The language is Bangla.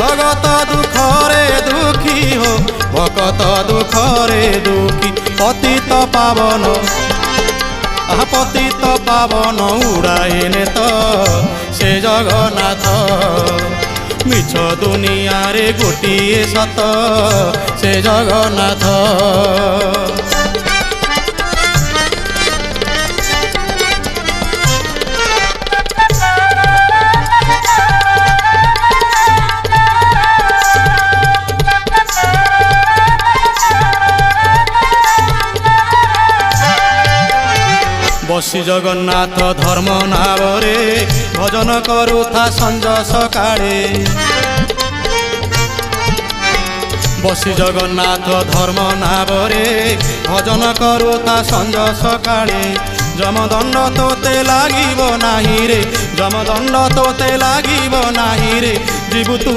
জগত দুঃখরে দুঃখী হো ভকত দুঃখরে দুঃখী পতিত পাবন পতিত পাবন উড়াইনে তো সে জগন্নাথ মিছ দুনিয়ারে গোটিয়ে সত সে জগন্নাথ। বসি জগন্নাথ ধর্ম নাবরে ভজন করুথা সঞ্জ সকাଳେ বসি জগন্নাথ ধর্ম নাবরে ভজন করুথা সঞ্জ সকাଳେ যমদণ্ড তোতে লাগিব নাহি রে যমদণ্ড তোতে লাগিব নাহি রে জীবু তু